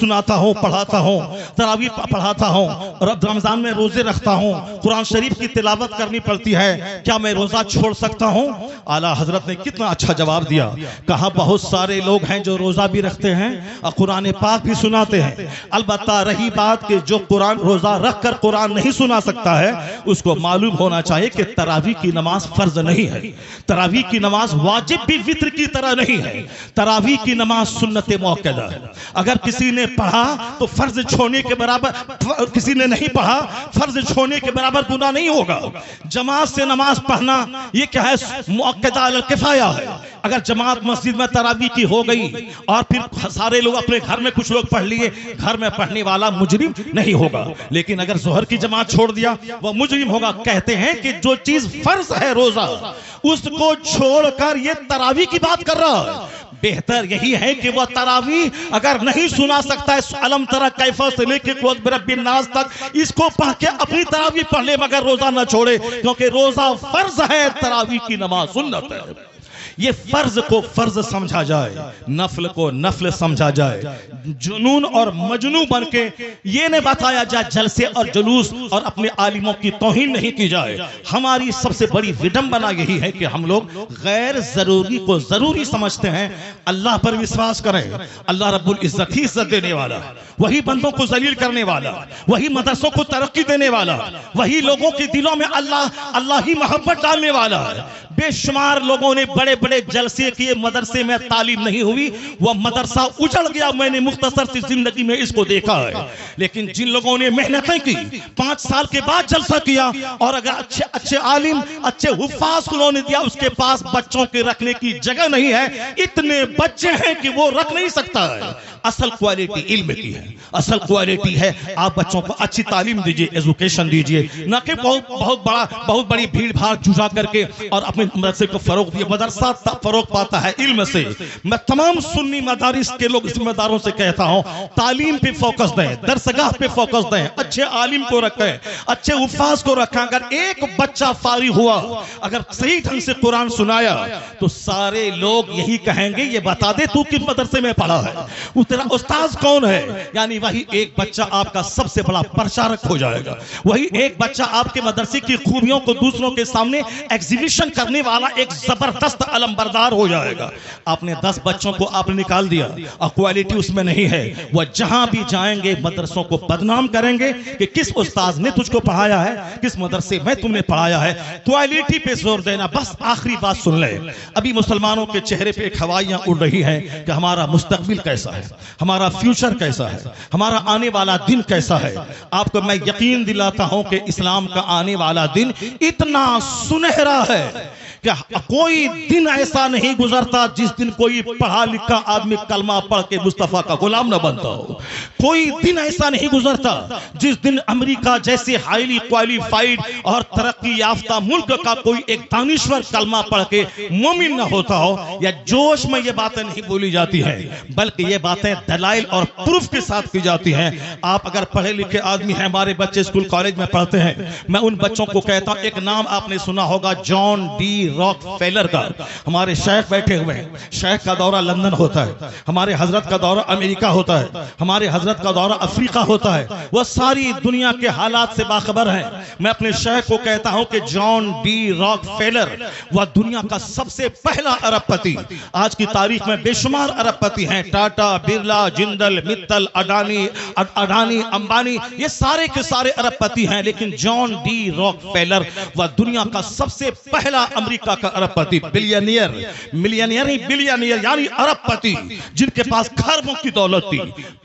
سناتا ہوں, پڑھاتا ہوں, تراویح پڑھاتا ہوں, اور رمضان میں روزے رکھتا ہوں, قرآن شریف کی تلاوت کرنی پڑتی ہے, کیا میں روزہ چھوڑ سکتا ہوں؟ اعلیٰ حضرت نے کتنا اچھا جواب دیا. کہا بہت سارے لوگ ہیں جو روزہ بھی رکھتے ہیں اور قرآن پاک بھی سناتے ہیں. البتہ رہی بات کہ جو قرآن روزہ رکھ کر قرآن نہیں سنا سکتا ہے, اس کو معلوم ہونا چاہیے کہ تراویح کی نماز فرض نہیں ہے, تراویح کی نماز واجب بھی وتر کی طرح نہیں ہے, تراویح کی نماز سنت موقدہ ہے. اگر کسی نے پڑھا تو فرض چھوڑنے کے برابر, کسی نے نہیں پڑھا فرض چھوڑنے کے برابر گناہ نہیں ہوگا. جماعت سے نماز پڑھنا یہ کیا ہے, موقدہ علی الکفایہ ہے. اگر جماعت مسجد میں تراویح کی ہو گئی اور پھر سارے لوگ اپنے گھر میں کچھ لوگ پڑھ لیے, گھر میں پڑھنے والا مجرم نہیں ہوگا. لیکن اگر ظہر کی جماعت چھوڑ دیا وہ مجرم ہوگا. کہتے ہیں کہ جو چیز فرض ہے روزہ, اس کو چھوڑ کر یہ تراویح کی بات کر رہا ہے. بہتر یہی ہے کہ وہ تراویح اگر نہیں سنا سکتا ہے علم ترى کیف سے لے کے قل برب الناس تک, اس کو پڑھ کے اپنی تراویح پڑھ لے مگر روزہ نہ چھوڑے, کیونکہ روزہ فرض ہے, تراویح کی نماز سنت ہے. یہ فرض کو فرض سمجھا جائے, نفل کو نفل سمجھا جائے. جنون اور مجنون بن کے یہ نہ بتایا جائے جلسے اور جلوس اور اپنے عالموں کی توہین نہیں کی جائے. ہماری سب سے بڑی وڈمبنا یہی ہے کہ ہم لوگ غیر ضروری کو ضروری سمجھتے ہیں. اللہ پر وشواس کریں, اللہ رب العزت ہی عزت دینے والا, وہی بندوں کو ذلیل کرنے والا, وہی مدرسوں کو ترقی دینے والا, وہی لوگوں کے دلوں میں اللہ ہی محبت ڈالنے والا ہے. بے شمار لوگوں نے بڑے بڑے جلسے کیے, مدرسے میں تعلیم نہیں ہوئی, وہ مدرسہ اجڑ گیا. میں نے مختصر سی زندگی میں اس کو دیکھا ہے. لیکن جن لوگوں نے محنتیں کی, 5 سال کے بعد جلسہ کیا, اور اگر اچھے عالم اچھے حفاظ انہوں نے دیا, اس کے پاس بچوں کے رکھنے کی جگہ نہیں ہے. اتنے بچے ہیں کہ وہ رکھ نہیں سکتا ہے. اصل کوالٹی علم کی ہے, اصل کوالٹی ہے آپ بچوں کو اچھی تعلیم دیجئے, ایجوکیشن دیجئے, نہ کہ بہت بڑی بھیڑ بھاڑ جھا کر کے اور اپنے مدرسے کو فروغ دیے. مدرسہ فروغ پاتا ہے علم سے. میں تمام سنی مدارس کے لوگ ذمہ داروں سے کہتا ہوں تعلیم پہ فوکس دیں, درسگاہ پہ فوکس دیں, اچھے عالم کو رکھیں, اچھے حفاظ کو رکھیں. اگر ایک بچہ فارغ ہوا, اگر صحیح ڈھنگ سے قرآن سنایا, تو سارے لوگ یہی کہیں گے یہ بتا دے تو کس مدرسے میں پڑھا ہے, دوسرا استاذ کون ہے؟ یعنی وہی ایک بچہ آپ کا سب سے بڑا پرچارک ہو جائے گا، وہی ایک بچہ آپ کے مدرسے کی خوبیوں کو دوسروں کے سامنے ایگزیبیشن کرنے والا ایک زبردست علمبردار ہو جائے گا۔ آپ نے 10 بچوں کو آپ نے نکال دیا اور کوالٹی اس میں نہیں ہے، وہ جہاں بھی جائیں گے مدرسوں کو بدنام کریں گے کہ کس استاذ نے تجھ کو پڑھایا ہے، کس مدرسے میں تم نے پڑھایا ہے۔ کوالٹی پہ زور دینا۔ بس آخری بات سن لے، ابھی مسلمانوں کے چہرے پہ ایک ہوائیاں اڑ رہی ہیں کہ ہمارا مستقبل کیسا ہے، ہمارا فیوچر کیسا ہے، ہمارا آنے والا دن کیسا ہے۔ آپ کو میں یقین دلاتا ہوں کہ اسلام کا آنے والا دن اتنا سنہرا ہے کہ کوئی دن ایسا نہیں گزرتا جس دن کوئی پڑھا لکھا آدمی کلمہ پڑھ کے مصطفیٰ کا غلام نہ بنتا ہو۔ کوئی دن ایسا نہیں گزرتا جس دن امریکہ جیسے ہائیلی کوالیفائیڈ اور ترقی یافتہ ملک کا کوئی ایک دانشور کلمہ پڑھ کے مومن نہ ہوتا ہو۔ یا جوش میں یہ باتیں نہیں بولی جاتی ہیں، بلکہ یہ باتیں دلائل اور پروف کے ساتھ کی جاتی ہیں۔ آپ اگر پڑھے لکھے آدمی ہیں، ہمارے بچے اسکول کالج میں پڑھتے ہیں، میں ان بچوں کو کہتا ہوں، ایک نام آپ نے سنا ہوگا جان ڈی راک فیلر کا۔ ہمارے شیخ بیٹھے ہوئے ہیں، شیخ کا دورہ لندن ہوتا ہے، ہمارے حضرت کا دورہ امریکہ ہوتا ہے، ہمارے حضرت کا دورہ افریقہ ہوتا ہے، وہ ساری دنیا کے حالات سے باخبر ہیں۔ میں اپنے شیخ کو کہتا ہوں کہ جان ڈی راک فیلر وہ دنیا کا سب سے پہلا ارب پتی، آج کی تاریخ میں بے شمار ارب پتی ہیں، ٹاٹا، برلا، جندل، متل، اڈانی، امبانی، یہ سارے کے سارے ارب پتی ہیں، لیکن جان ڈی راک فیلر وہ دنیا کا سب سے پہلا امریکہ کا ارب پتی، بلینئر یعنی ارب پتی، جن کے پاس کھربوں کی دولت تھی۔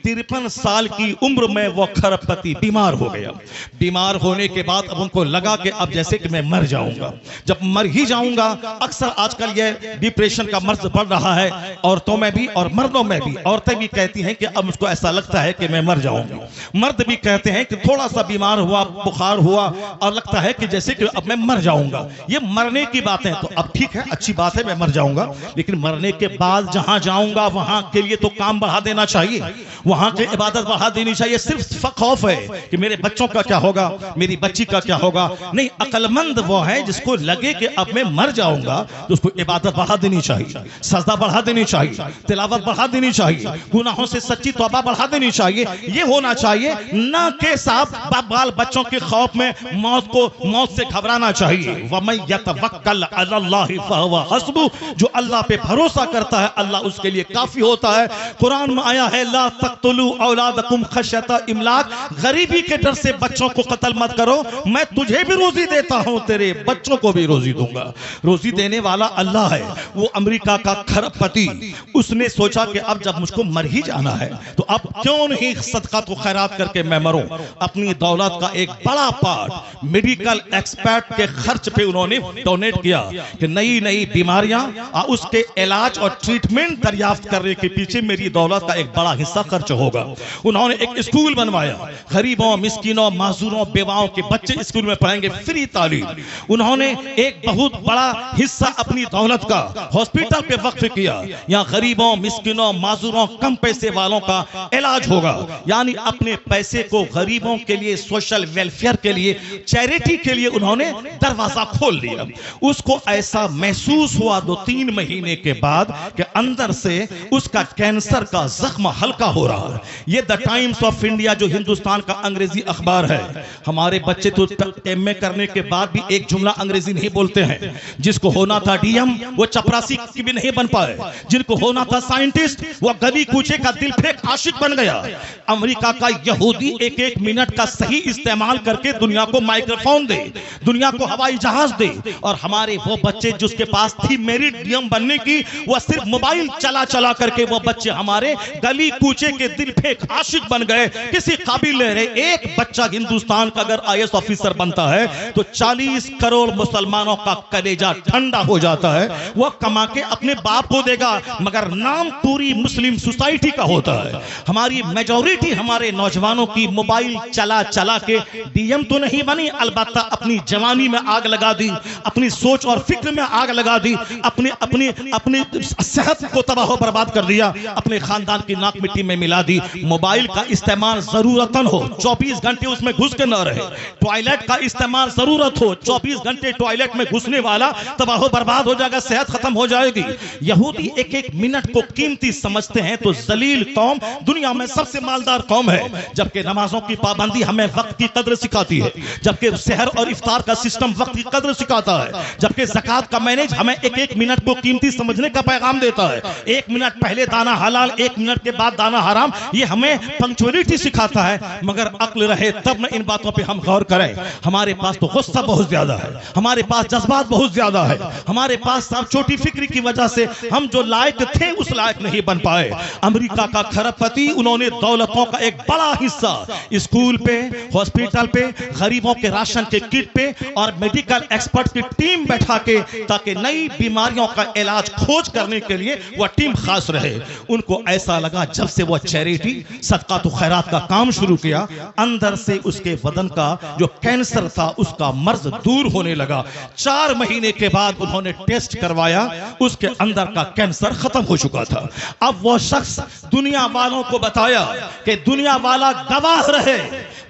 53 سال کی عمر میں وہ کھرب پتی بیمار ہو گیا۔ بیمار ہونے کے بعد اب ان کو لگا کہ اب جیسے کہ میں مر جاؤں گا، جب مر ہی جاؤں گا۔ اکثر آج کل یہ ڈپریشن کا مرض بڑھ رہا ہے، عورتوں میں بھی اور مردوں میں بھی۔ عورتیں بھی کہتی ہیں کہ اب مجھ کو ایسا لگتا ہے کہ میں مر جاؤں گا، مرد بھی کہتے ہیں کہ تھوڑا سا بیمار ہوا، بخار ہوا اور لگتا ہے کہ جیسے کہ اب میں مر جاؤں گا۔ یہ مرنے کی باتیں تو اب ٹھیک ہے، اچھی بات ہے، میں مر جاؤں گا، لیکن مرنے کے بعد جہاں جاؤں گا وہاں کے لیے تو کام بڑھا دینا چاہیے، وہاں کے عبادت بڑھا دینی چاہیے۔ صرف خوف ہے کہ میرے بچوں کا کیا ہوگا، میری بچی کا کیا ہوگا، نہیں۔ عقل مند وہ ہے جس کو لگے کہ اب میں مر جاؤں گا تو اس کو عبادت بڑھا دینی چاہیے، سجدہ بڑھا دینی چاہیے، تلاوت بڑھا دینی چاہیے، گناہوں سے سچی توبہ بڑھا دینی چاہیے۔ یہ ہونا چاہیے، نہ کہ صاحب بال بچوں کے خوف میں موت سے گھبرانا چاہیے۔ وَمَن يَتَوَكَّلْ عَلَى اللَّهِ فَهُوَ حَسْبُهُ، جو اللہ پہ بھروسہ کرتا ہے اللہ اس کے لیے کافی ہوتا ہے۔ قرآن میں آیا ہے لا تقتلوا اولادکم خشیۃ املاق، غریبی کے ڈر سے بچوں کو قتل مت کرو، میں تجھے بھی روزی دیتا ہوں، تیرے بچوں کو بھی روزی دوں گا۔ روزی دینے والا اللہ ہے۔ وہ امریکہ کا کھرب پتی، اس نے سوچا کہ اب جب مجھ کو مر ہی جانا ہے تو اب کیوں نہیں صدقات و خیرات کر کے میں مروں۔ اپنی دولت کا ایک بڑا پارٹ میڈیکل ایکسپرٹ کے خرچ پہ انہوں نے ڈونیٹ کیا کہ نئی بیماریاں اس کے علاج اور ٹریٹمنٹ دریافت کرنے کے پیچھے میری دولت کا ایک بڑا حصہ خرچ ہوگا۔ انہوں نے ایک اسکول بنوایا، غریبوں، مسکینوں، معذوروں، بیواؤں کے بچے اسکول میں پڑھیں گے، فری تعلیم۔ انہوں نے ایک بہت بڑا حصہ اپنی دولت کا ہاسپٹل پہ وقف کیا، یہاں غریبوں، مسکینوں، معذوروں، کم پیسے والوں کا علاج ہوگا۔ یعنی اپنے پیسے کو غریبوں کے لیے، سوشل ویلفیئر کے لیے، چیریٹی کے لیے انہوں نے دروازہ کھول دیا۔ اس کو ایسا محسوس ہوا 2-3 مہینے کے بعد کہ اندر سے اس کا کینسر کا زخم ہلکا ہو رہا ہے۔ یہ دا ٹائمز آف انڈیا جو ہندوستان کا انگریزی اخبار ہے، ہمارے بچے تو ایم اے کرنے کے بعد بھی ایک جملہ انگریزی نہیں بولتے ہیں۔ جس کو ہونا تھا ڈی ایم وہ چپراسی کی بھی نہیں بن پائے، جن کو ہونا تھا سائنٹسٹ وہ گلی کوچے کا دل پھینک عاشق بن گیا۔ امریکہ کا یہودی ایک منٹ کا صحیح استعمال کر کے دنیا کو مائکروفون دے، دنیا کو ہوائی جہاز دے، اور ہمارے وہ بچے جس کے پاس تھی میرٹ ڈی ایم بننے کی، وہ صرف موبائل چلا کر کے وہ بچے ہمارے گلی کوچے کے دل پھینک عاشق بن گئے، کسی قابل نہیں رہے۔ ایک بچہ ہندوستان کا اگر آئی ایس آفیسر بنتا ہے تو 40 کروڑ مسلمانوں کا کلیجہ ٹھنڈا ہو جاتا ہے۔ وہ کما کے اپنے باپ کو دے گا، مگر نام پوری مسلم سوسائٹی کا ہوتا ہے۔ ہماری میجورٹی ہمارے نوجوانوں کی موبائل چلا کے ڈی ایم تو نہیں بنی، البتہ اپنی جوانی میں آگ لگا دی، اپنی سوچ اور فکر میں آگ لگا دی، اپنی صحت کو تباہ و برباد کر دیا، اپنے خاندان کی ناک مٹی میں ملا دی۔ موبائل کا استعمال ضرورتاً ہو، 24 گھنٹے اس میں گھس کے نہ رہے۔ ٹوائلٹ کا استعمال ضرورت ہو، 24 گھنٹے ٹوائلٹ میں گھسنے والا تباہ و برباد ہو جائے گا، صحت ختم ہو جائے گی۔ یہودی ایک ایک منٹ کو قیمتی سمجھتے ہیں تو ذلیل قوم دنیا میں سب سے مالدار قوم ہے۔ جبکہ نمازوں کی پابندی ہمیں وقت کی قدر سکھاتی ہے، جبکہ سحر اور افطار کا سسٹم وقت کی قدر سکھاتا ہے، جبکہ زکوٰۃ کا مینج ہمیں ایک ایک منٹ کو قیمتی سمجھنے کا پیغام دیتا ہے۔ 1 منٹ پہلے دانہ حلال، 1 منٹ کے بعد دانہ حرام، یہ ہمیں پنکچولیٹی سکھاتا ہے۔ مگر عقل رہے تب نہ ان باتوں پہ ہم غور کریں۔ ہمارے پاس تو غصہ بہت زیادہ ہے، ہمارے پاس جذبات بہت زیادہ ہے، ہمارے پاس صاحب چھوٹی فکری کی وجہ سے ہم جو لائق تھے اس لائق نہیں بن پائے۔ امریکہ کا کھرب پتی، انہوں نے دولتوں کا ایک بڑا حصہ اسکول پہ، ہاسپٹل پہ، غریبوں کے راشن کے کٹ پہ اور میڈیکل ایکسپرٹ کی ٹیم بیٹھا کے تاکہ نئی بیماریوں کا علاج کھوج کرنے کے لیے وہ ٹیم خاص رہے۔ ان کو ایسا لگا جب سے وہ چیریٹی، صدقات و خیرات کا کام شروع کیا، اندر سے اس کے بدن کا جو کینسر تھا اس کا مرض دور ہونے لگا۔ 4 مہینے کے بعد انہوں نے ٹیسٹ کروایا، اس کے اندر کا کینسر ختم ہو چکا تھا۔ اب وہ شخص دنیا والوں کو بتایا کہ دنیا والا گواہ رہے،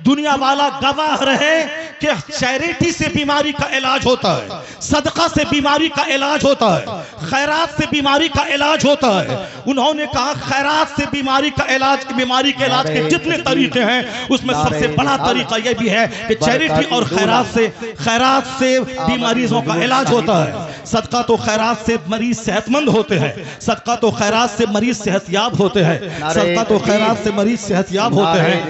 دنیا والا گواہ رہے کہ چیریٹی سے بیماری کا علاج ہوتا ہے، صدقہ سے بیماری کا علاج ہوتا ہے، خیرات سے بیماری کا علاج ہوتا ہے۔ انہوں نے کہا خیرات سے بیماری کا علاج، بیماری کے علاج کے جتنے طریقے ہیں اس میں سب سے بڑا طریقہ یہ بھی ہے کہ چیریٹی اور خیرات سے بیماریوں کا علاج ہوتا ہے۔ صدقہ تو خیرات سے مریض صحت مند ہوتے ہیں، صدقہ تو خیرات سے مریض صحت یاب ہوتے ہیں، صدقہ تو خیرات سے مریض صحت یاب ہوتے ہیں۔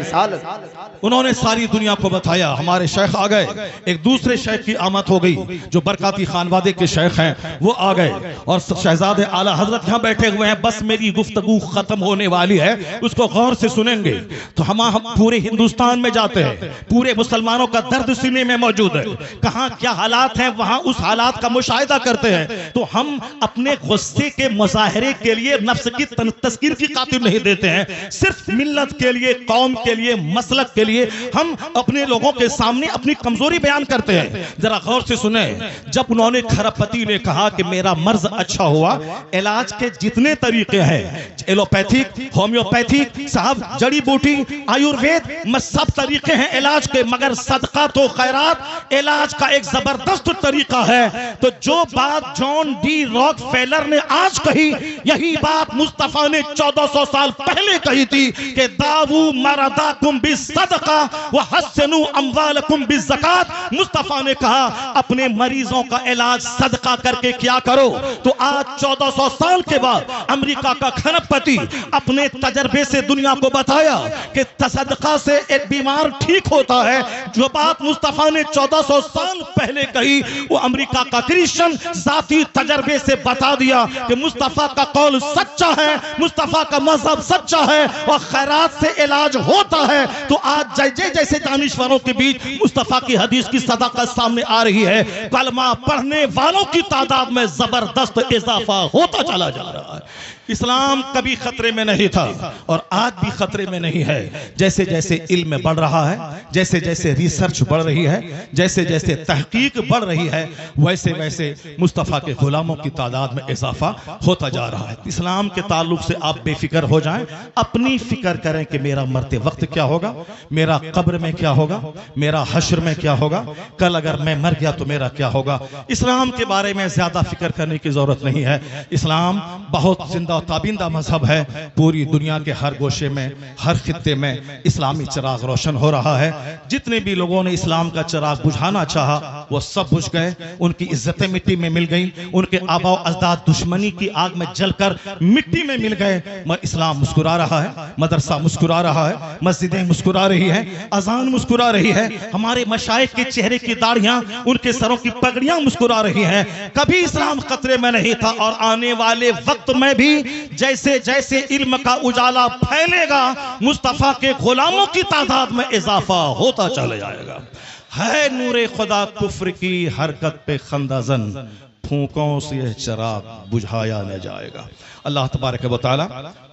انہوں نے ساری دنیا کو بتایا۔ ہمارے شیخ آ گئے، ایک دوسرے شیخ کی آمد ہو گئی جو برکاتی خانوادے کے شیخ ہیں، وہ آ گئے اور شہزاد اعلیٰ حضرت یہاں بیٹھے ہوئے ہیں۔ بس میری گفتگو ختم ہونے والی ہے، اس کو غور سے سنیں گے تو ہم پورے ہندوستان میں جاتے ہیں، پورے مسلمانوں کا درد سینے میں موجود ہے، کہاں کیا حالات ہیں وہاں اس حالات کا مشاہدہ کرتے ہیں۔ تو ہم اپنے غصے کے مظاہرے کے لیے نفس کی تذکیر کی خاطر نہیں دیتے ہیں، صرف ملت کے لیے، قوم کے لیے، مسلک کے لیے ہم اپنے لوگوں کے سامنے اپنی کمزوری بیان کرتے ہیں۔ ذرا غور سے سنیں، جب انہوں نے کھرب پتی نے کہا کہ میرا مرض اچھا ہوا، علاج کے جتنے طریقے ہیں، ایلوپیتھک، ہومیوپیتھک، صاحب جڑی بوٹی، آیوروید، سب طریقے ہیں علاج کے، مگر صدقہ تو خیرات علاج کا ایک زبردست طریقہ ہے۔ تو جو بات جان ڈی راک فیلر نے آج کہی، یہی بات مصطفیٰ نے 1400 سال پہلے کہی تھی کہ داؤ مرضاکم بالصدقہ وحسنوا اموالکم بالزکاۃ۔ مصطفیٰ نے کہا اپنے مریضوں کا علاج صدقہ کر کے کیا کرو۔ تو آج 1400 سال کے بعد امریکہ کا کھرب پتی اپنے تجربے سے دنیا کو بتایا کہ صدقہ سے ایک بیمار ٹھیک ہوتا ہے۔ جو بات مصطفیٰ نے 1400 سال پہلے کہی وہ امریکہ کا کرسچن ذاتی تجربے سے بتا دیا کہ مصطفیٰ کا قول سچا ہے، مصطفیٰ کا مذہب سچا ہے اور خیرات سے علاج ہوتا ہے۔ تو آج جیسے دانشوروں کے بیچ مصطفیٰ کی حدیث کی صداقت سامنے آ رہی ہے، کلمہ پڑھنے والوں کی تعداد میں زبردست اضافہ ہوتا چلا جا رہا ہے۔ اسلام کبھی خطرے میں نہیں تھا اور آج بھی خطرے میں نہیں ہے۔ جیسے جیسے علم بڑھ رہا ہے، جیسے جیسے ریسرچ بڑھ رہی ہے، جیسے جیسے تحقیق بڑھ رہی ہے، ویسے ویسے مصطفیٰ کے غلاموں کی تعداد میں اضافہ ہوتا جا رہا ہے۔ اسلام کے تعلق سے آپ بے فکر ہو جائیں، اپنی فکر کریں کہ میرا مرتے وقت کیا ہوگا، میرا قبر میں کیا ہوگا، میرا حشر میں کیا ہوگا، کل اگر میں مر گیا تو میرا کیا ہوگا۔ اسلام کے بارے میں زیادہ فکر کرنے کی ضرورت نہیں ہے۔ اسلام بہت زندہ تابندہ مذہب ہے، پوری دنیا کے ہر گوشے میں، ہر خطے میں اسلامی چراغ روشن ہو رہا ہے۔ جتنے بھی لوگوں نے اسلام کا چراغ بجھانا چاہا وہ سب بجھ گئے، ان کی عزتیں مٹی میں مل گئیں، ان کے آباء و اجداد دشمنی کی آگ میں جل کر مٹی میں مل گئے۔ اسلام مسکرا رہا ہے، مدرسہ مسکرا رہا ہے، مسجدیں مسکرا رہی ہیں، اذان مسکرا رہی ہے، ہمارے مشائخ کے چہرے کی داڑھیاں، ان کے سروں کی پگڑیاں مسکرا رہی ہیں۔ کبھی اسلام خطرے میں نہیں تھا اور آنے والے وقت میں بھی جیسے جیسے علم کا اجالا پھیلے گا مصطفیٰ کے غلاموں کی تعداد میں اضافہ ہوتا چلا جائے گا۔ ہے نور خدا کفر کی حرکت پہ خندہ زن، پھونکوں سے یہ چراغ بجھایا نہ جائے گا۔ اللہ تبارک و تعالی